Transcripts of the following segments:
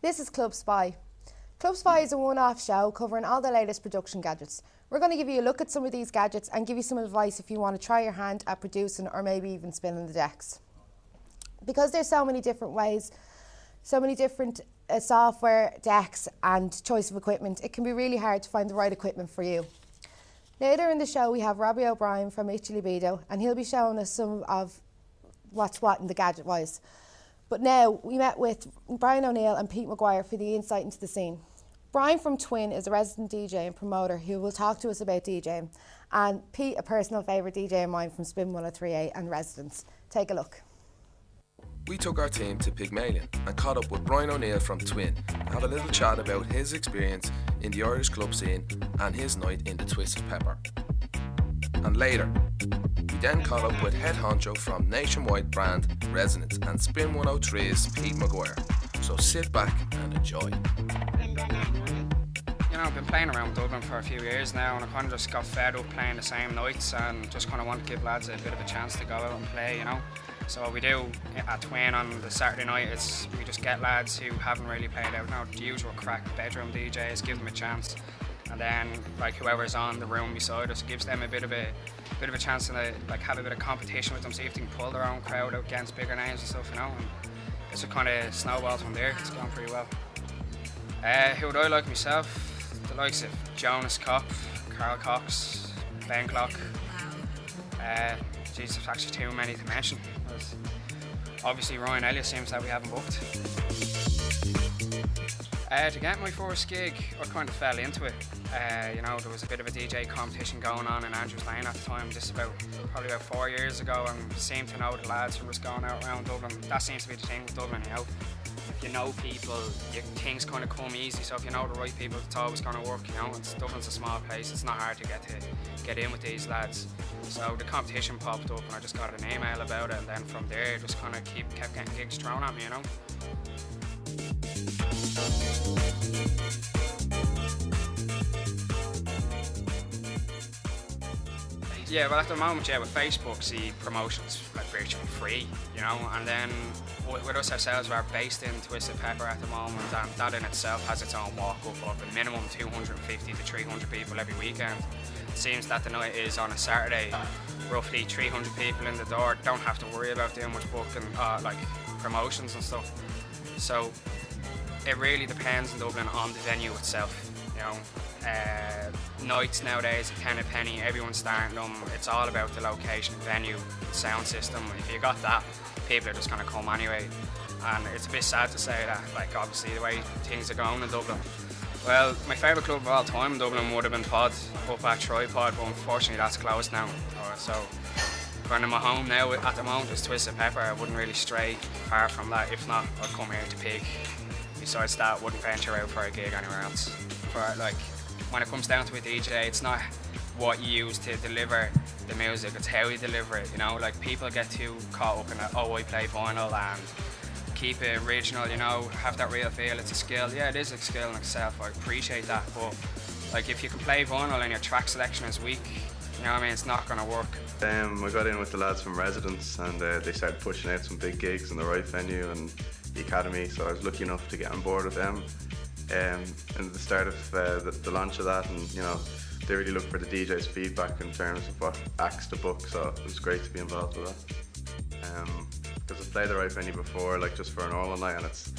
This is Clubspy. Clubspy is a one-off show covering all the latest production gadgets. We're going to give you a look at some of these gadgets and give you some advice if you want to try your hand at producing or maybe even spinning the decks. Because there's so many different ways, so many different software, decks and choice of equipment, it can be really hard to find the right equipment for you. Later in the show we have Robbie O'Brien from EDTV and he'll be showing us some of what's what in the gadget wise. But now we met with Brian O'Neill and Pete Maguire for the insight into the scene. Brian from Twin is a resident DJ and promoter who will talk to us about DJing, and Pete, a personal favourite DJ of mine from Spin 103A and Residents. Take a look. We took our team to Pygmalion and caught up with Brian O'Neill from Twin and had a little chat about his experience in the Irish club scene and his night in the Twisted Pepper. And later, we then caught up with head honcho from nationwide brand Resonance and Spin 103's Pete Maguire. So sit back and enjoy. You know, I've been playing around Dublin for a few years now and I kind of just got fed up playing the same nights and just kind of want to give lads a bit of a chance to go out and play, you know. So what we do at Twin on the Saturday night is we just get lads who haven't really played out now, the usual crack bedroom DJs, give them a chance. And then like whoever's on the room beside us gives them a bit of a chance to like have a bit of competition with them, see if they can pull their own crowd out against bigger names and stuff, you know. And it's a kind of snowball from there. It's going pretty well. Who would I like myself? The likes of Jonas Kopp, Carl Cox, Ben Clock. Geez, there's actually too many to mention. Obviously Ryan Elliott seems that we haven't booked. To get my first gig, I kind of fell into it. You know, there was a bit of a DJ competition going on in Andrews Lane at the time, just probably about 4 years ago, and seemed to know the lads who was going out around Dublin. That seems to be the thing with Dublin, you know. If you know people, things kind of come easy, so if you know the right people, it's always going to work, you know. Dublin's a small place, it's not hard to get in with these lads. So the competition popped up and I just got an email about it, and then from there just kind of kept getting gigs thrown at me, you know. Yeah, well at the moment, yeah, with Facebook, see promotions like virtually free, you know, and then with us ourselves, we're based in Twisted Pepper at the moment, and that in itself has its own walk-up of a minimum 250 to 300 people every weekend. It seems that the night is on a Saturday, roughly 300 people in the door, don't have to worry about doing much booking, like promotions and stuff. So it really depends in Dublin on the venue itself, you know. Nights nowadays, a 10 a penny, everyone's starting them. It's all about the location, venue, sound system. If you got that, people are just going to come anyway. And it's a bit sad to say that, like obviously the way things are going in Dublin. Well, my favourite club of all time in Dublin would have been Pod, up at Tripod, but unfortunately that's closed now. So kind of my home now at the moment is Twisted Pepper. I wouldn't really stray far from that. If not, I'd come here to Pig. Besides that, wouldn't venture out for a gig anywhere else. For like, when it comes down to a DJ, it's not what you use to deliver the music, it's how you deliver it, you know. Like people get too caught up in that, oh, I play vinyl, and keep it original, you know, have that real feel. It's a skill. Yeah, it is a skill in itself, I appreciate that, but like if you can play vinyl and your track selection is weak, you know what I mean, it's not going to work. I got in with the lads from Residents and they started pushing out some big gigs in the right venue and the Academy, so I was lucky enough to get on board with them. And the start of the launch of that, and you know, they really look for the DJ's feedback in terms of what acts to book, so it was great to be involved with that. Because I've played the right venue before, like just for a normal night, and it's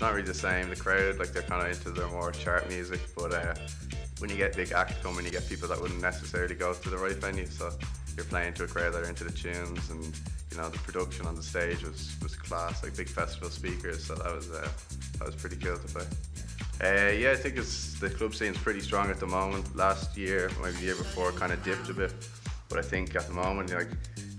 not really the same. The crowd, like they're kind of into their more chart music, but when you get big acts coming, you get people that wouldn't necessarily go to the right venue, so you're playing to a crowd that are into the tunes, and you know, the production on the stage was class, like big festival speakers, so that was pretty cool to play. Yeah, I think the club scene's pretty strong at the moment. Last year, maybe the year before, kind of dipped a bit, but I think at the moment, like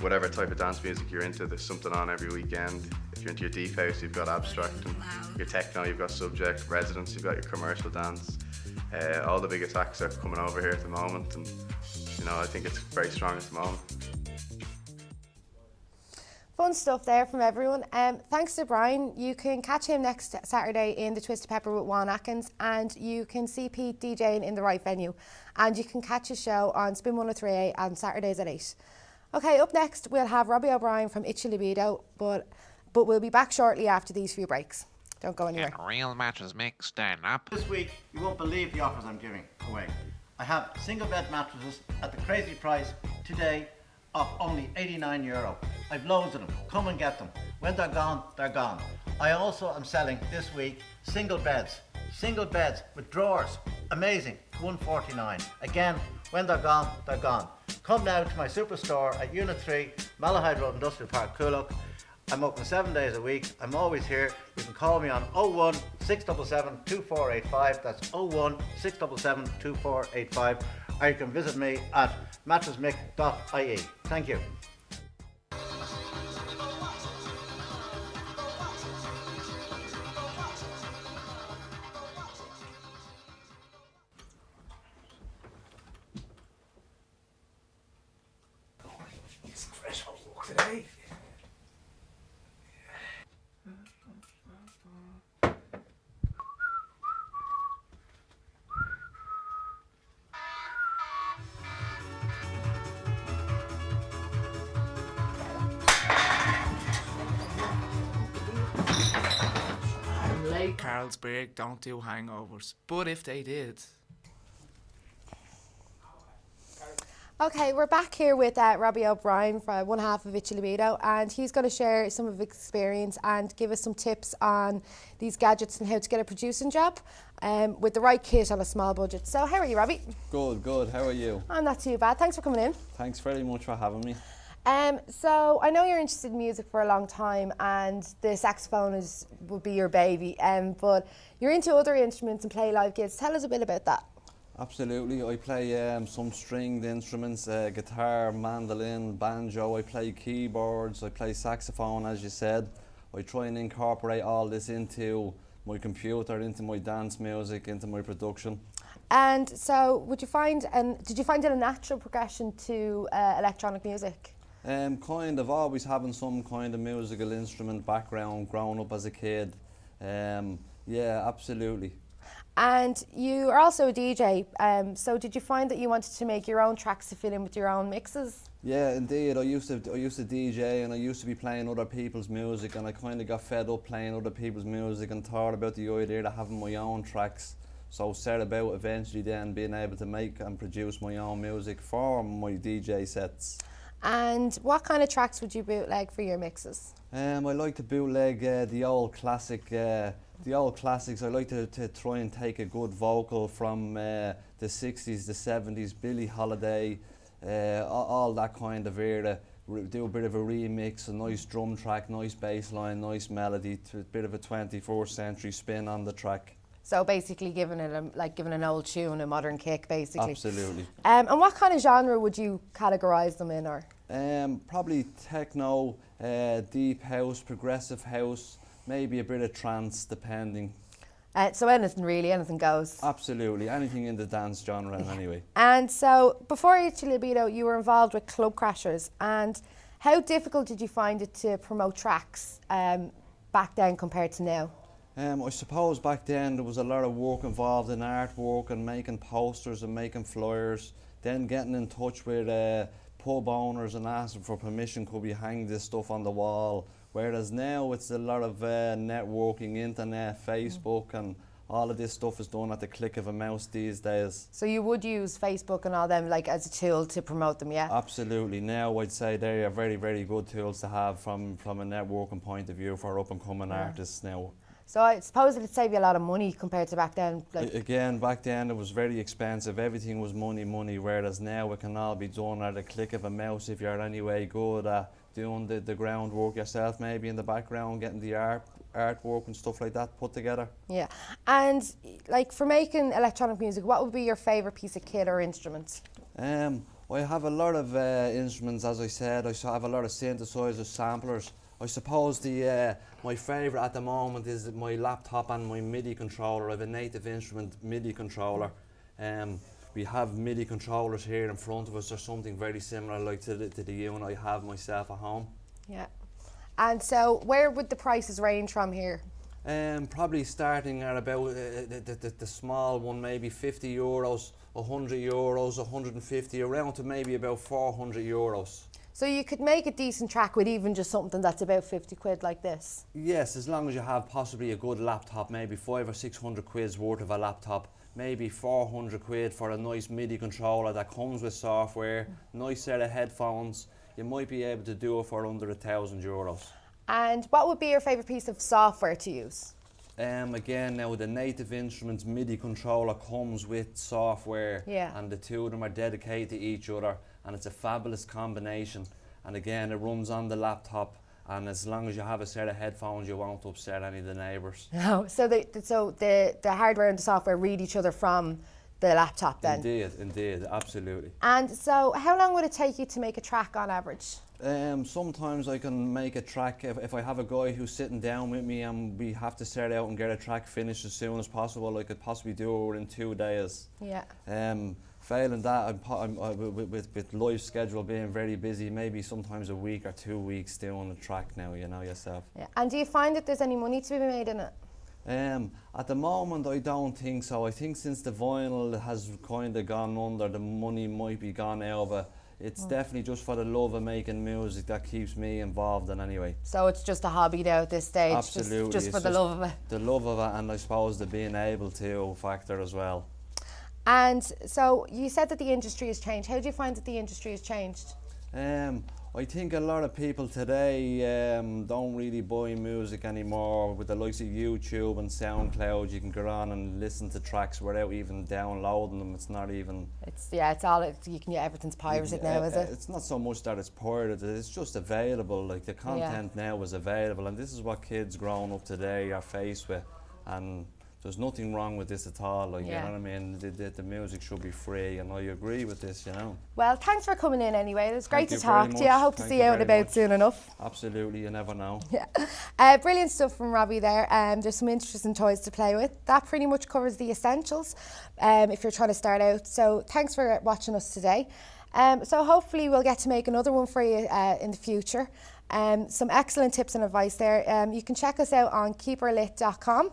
whatever type of dance music you're into, there's something on every weekend. If you're into your deep house, you've got abstract, and your techno, you've got subject, Residents, you've got your commercial dance. All the biggest acts are coming over here at the moment, and you know, I think it's very strong at the moment. Fun stuff there from everyone. Thanks to Brian. You can catch him next Saturday in the Twisted Pepper with Juan Atkins, and you can see Pete DJing in the right venue. And you can catch his show on Spin 103A on Saturdays at 8. Okay, up next we'll have Robbie O'Brien from Itchy Libido, but we'll be back shortly after these few breaks. Don't go anywhere. Get a real mattress mix, stand up. This week, you won't believe the offers I'm giving away. I have single bed mattresses at the crazy price today of only €89. I've loads of them. Come and get them. When they're gone, they're gone. I also am selling this week single beds. Single beds with drawers. Amazing. $149. Again, when they're gone, they're gone. Come now to my superstore at Unit 3, Malahide Road, Industrial Park, Coolock. I'm open 7 days a week. I'm always here. You can call me on 01 677 2485. That's 01 677 2485. Or you can visit me at mattressmick.ie. Thank you. It's a fresh walk today. Carlsberg don't do hangovers, but if they did. Okay, we're back here with Robbie O'Brien, from one half of Itchy Libido, and he's going to share some of his experience and give us some tips on these gadgets and how to get a producing job with the right kit on a small budget. So how are you, Robbie? Good. How are you? I'm not too bad. Thanks for coming in. Thanks very much for having me. So I know you're interested in music for a long time, and the saxophone would be your baby. But you're into other instruments and play live gigs. Tell us a bit about that. Absolutely. I play some stringed instruments, guitar, mandolin, banjo. I play keyboards. I play saxophone, as you said. I try and incorporate all this into my computer, into my dance music, into my production. And so, did you find it a natural progression to electronic music? Kind of always having some kind of musical instrument background, growing up as a kid. Yeah, absolutely. And you are also a DJ, so did you find that you wanted to make your own tracks to fit in with your own mixes? Yeah, indeed. I used to DJ, and I used to be playing other people's music, and I kind of got fed up playing other people's music and thought about the idea of having my own tracks. So set about eventually then being able to make and produce my own music for my DJ sets. And what kind of tracks would you bootleg for your mixes? I like to bootleg the old classics. I like to try and take a good vocal from the 60s, the 70s, Billie Holiday, all that kind of era. Do a bit of a remix, a nice drum track, nice bass line, nice melody, to a bit of a 21st century spin on the track. So basically giving an old tune a modern kick, basically. Absolutely. And what kind of genre would you categorise them in, or? Probably techno, deep house, progressive house, maybe a bit of trance, depending. So anything goes. Absolutely, anything in the dance genre anyway. And so before Itchy Libido, you were involved with Club Crashers, and how difficult did you find it to promote tracks back then compared to now? I suppose back then there was a lot of work involved in artwork and making posters and making flyers, then getting in touch with pub owners and asking for permission, could we hang this stuff on the wall, whereas now it's a lot of networking, internet, Facebook, and all of this stuff is done at the click of a mouse these days. So you would use Facebook and all them as a tool to promote them, yeah? Absolutely. Now I'd say they are very, very good tools to have from a networking point of view for up and coming artists now. So I suppose it'd save you a lot of money compared to back then. Again, back then it was very expensive. Everything was money, whereas now it can all be done at a click of a mouse if you're anyway good at doing the groundwork yourself, maybe in the background, getting the artwork and stuff like that put together. Yeah. And for making electronic music, what would be your favourite piece of kit or instrument? I have a lot of instruments, as I said. I have a lot of synthesizers, samplers. I suppose my favourite at the moment is my laptop and my MIDI controller. I have a Native Instrument MIDI controller. We have MIDI controllers here in front of us, or something very similar like to the unit I have myself at home. Yeah. And so where would the prices range from here? Probably starting at about the small one, maybe €50, €100, €150, around to maybe about €400. So you could make a decent track with even just something that's about 50 quid like this? Yes, as long as you have possibly a good laptop, maybe 500 or 600 quid's worth of a laptop, maybe 400 quid for a nice MIDI controller that comes with software, nice set of headphones, you might be able to do it for under €1,000. And what would be your favourite piece of software to use? Again, now the Native Instruments MIDI controller comes with software, and the two of them are dedicated to each other, and it's a fabulous combination. And again, it runs on the laptop, and as long as you have a set of headphones, you won't upset any of the neighbours. Oh, so the hardware and the software read each other from the laptop then? Indeed, absolutely. And so how long would it take you to make a track on average? Sometimes I can make a track if I have a guy who's sitting down with me and we have to start out and get a track finished as soon as possible. I could possibly do it within 2 days. Yeah. Failing that, with life schedule being very busy, maybe sometimes a week or 2 weeks doing a track now, you know yourself. Yeah. And do you find that there's any money to be made in it? At the moment, I don't think so. I think since the vinyl has kind of gone under, the money might be gone out of it. It's definitely just for the love of making music that keeps me involved in anyway. So it's just a hobby now at this stage? Absolutely. Just for the love of it? The love of it, and I suppose the being able to factor as well. And so you said that the industry has changed. How do you find that the industry has changed? I think a lot of people today don't really buy music anymore. With the likes of YouTube and SoundCloud, you can go on and listen to tracks without even downloading them. It's not even... everything's pirated now, is it? It's not so much that it's pirated, it's just available. Like the content now is available, and this is what kids growing up today are faced with. And there's nothing wrong with this at all, like, you know what I mean? The music should be free, and I agree with this, you know. Well, thanks for coming in anyway. It was great to Thank you talk very to you. I much. hope to Thank see you you out and very about much. soon enough. Absolutely, you never know. Yeah. Brilliant stuff from Robbie there. There's some interesting toys to play with. That pretty much covers the essentials if you're trying to start out. So thanks for watching us today. So hopefully we'll get to make another one for you in the future. Some excellent tips and advice there. You can check us out on keeperlit.com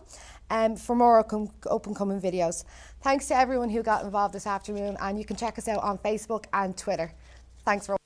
for more up-and-coming videos. Thanks to everyone who got involved this afternoon, and you can check us out on Facebook and Twitter. Thanks for